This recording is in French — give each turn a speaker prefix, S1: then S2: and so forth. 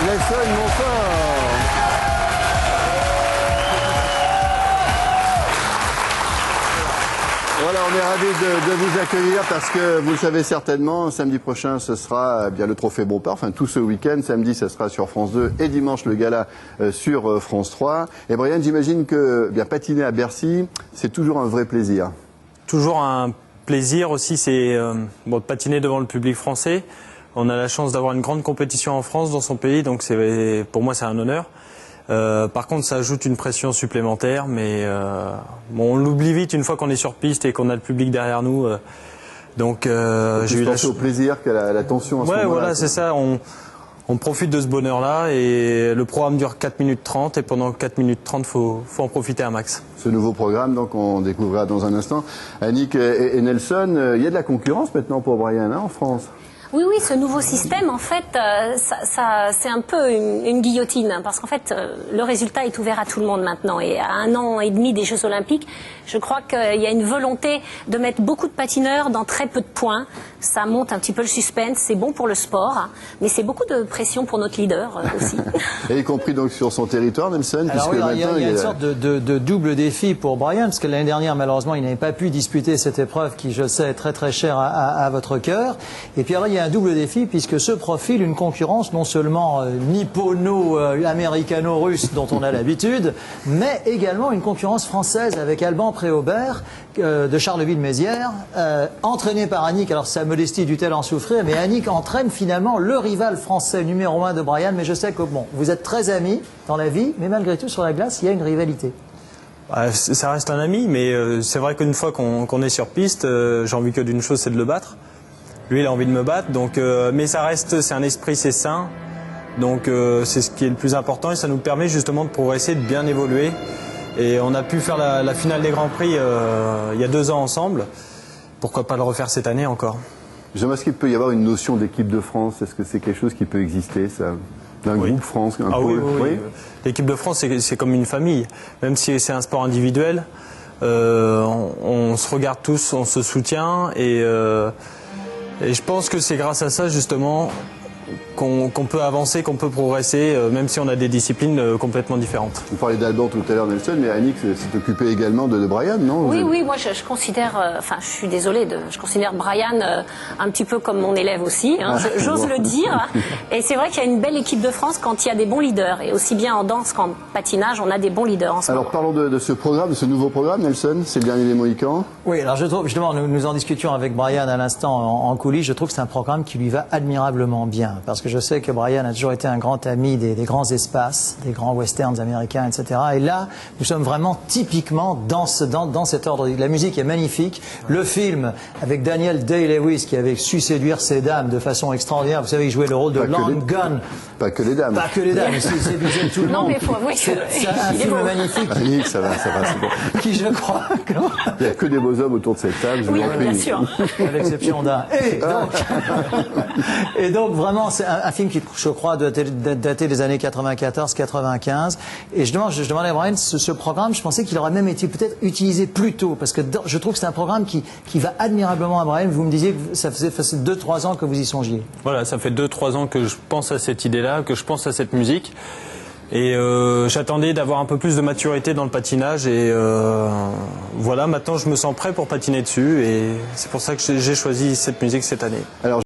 S1: Nelson Montfort. Voilà, on est ravis de vous accueillir parce que vous le savez certainement, samedi prochain ce sera bien le Trophée Bompard, enfin tout ce week-end, samedi ce sera sur France 2 et dimanche le gala sur France 3. Et Brian, j'imagine que bien patiner à Bercy, c'est toujours un vrai plaisir.
S2: Toujours un plaisir aussi, c'est de patiner devant le public français. On a la chance d'avoir une grande compétition en France, dans son pays, donc pour moi c'est un honneur. Par contre, ça ajoute une pression supplémentaire, mais on l'oublie vite une fois qu'on est sur piste et qu'on a le public derrière nous. Donc,
S1: j'ai eu au plaisir que la tension.
S2: Ouais, voilà, c'est ça. On profite de ce bonheur-là et le programme dure 4 minutes 30 et pendant 4 minutes 30, faut en profiter un max.
S1: Ce nouveau programme, donc, on découvrira dans un instant. Annick et Nelson, il y a de la concurrence maintenant pour Brian en France.
S3: Oui, oui, ce nouveau système, en fait, c'est un peu une guillotine, hein, parce qu'en fait, le résultat est ouvert à tout le monde maintenant. Et à 1 an et demi des Jeux Olympiques, je crois qu'il y a une volonté de mettre beaucoup de patineurs dans très peu de points. Ça monte un petit peu le suspense, c'est bon pour le sport, hein, mais c'est beaucoup de pression pour notre leader aussi.
S1: Et y compris donc sur son territoire, Nelson.
S4: Alors oui, il y a une sorte de double défi pour Brian, parce que l'année dernière, malheureusement, il n'avait pas pu disputer cette épreuve qui, je sais, est très très chère à votre cœur. Et puis alors, il y a un double défi puisque se profile une concurrence non seulement nippono-américano-russe dont on a l'habitude, mais également une concurrence française avec Alban Préaubert de Charleville-Mézières, entraîné par Annick. Alors sa modestie dut-elle en souffrir, mais Annick entraîne finalement le rival français numéro 1 de Brian. Mais je sais que bon, vous êtes très amis dans la vie, mais malgré tout sur la glace, il y a une rivalité.
S2: Ça reste un ami, mais c'est vrai qu'une fois qu'on est sur piste, j'ai envie que d'une chose, c'est de le battre. Lui, il a envie de me battre, donc, mais ça reste, c'est un esprit, c'est sain, donc c'est ce qui est le plus important et ça nous permet justement de progresser, de bien évoluer. Et on a pu faire la finale des Grands Prix il y a 2 ans ensemble. Pourquoi pas le refaire cette année encore?
S1: Est-ce qu'il peut y avoir une notion d'équipe de France? Est-ce que c'est quelque chose qui peut exister, ça, d'un groupe France, un pôle?
S2: Oui. L'équipe de France, c'est comme une famille, même si c'est un sport individuel. On se regarde tous, on se soutient et je pense que c'est grâce à ça, justement, qu'on peut avancer, qu'on peut progresser, même si on a des disciplines complètement différentes.
S1: Vous parlez d'Alban tout à l'heure, Nelson, mais Annick s'est occupée également de Brian, non?
S3: Oui, oui, moi je considère, je suis désolée, je considère Brian un petit peu comme mon élève aussi, hein, j'ose le dire. Et c'est vrai qu'il y a une belle équipe de France quand il y a des bons leaders. Et aussi bien en danse qu'en patinage, on a des bons leaders en ce moment.
S1: Alors parlons de ce programme, de ce nouveau programme, Nelson, c'est le dernier des Mohicans.
S4: Oui, alors je trouve, justement, nous en discutions avec Brian à l'instant en coulisses, je trouve que c'est un programme qui lui va admirablement bien. Parce que je sais que Brian a toujours été un grand ami des grands espaces, des grands westerns américains, etc. Et là, nous sommes vraiment typiquement dans cet ordre. La musique est magnifique. Le film, avec Daniel Day-Lewis, qui avait su séduire ces dames de façon extraordinaire. Vous savez, il jouait le rôle de Long Gun.
S1: Pas que les dames.
S4: Pas que les dames, il séduisait tout le monde.
S3: Non, mais il faut avouer que
S4: c'est un film magnifique.
S1: Annick, ça va, c'est bon.
S4: Qui, je crois...
S1: Il n'y a que des beaux hommes autour de cette table, je vous en prie.
S3: Bien sûr.
S4: À l'exception d'un. Et donc, vraiment, c'est un film qui, je crois, doit dater des années 94-95. Et je demandais à Brian, ce programme, je pensais qu'il aurait même été peut-être utilisé plus tôt, parce que je trouve que c'est un programme qui va admirablement à Brian. Vous me disiez que ça faisait 2-3 ans que vous y songiez.
S2: Voilà, ça fait 2-3 ans que je pense à cette idée-là, que je pense à cette musique. Et j'attendais d'avoir un peu plus de maturité dans le patinage et voilà, maintenant je me sens prêt pour patiner dessus et c'est pour ça que j'ai choisi cette musique cette année.
S1: Alors,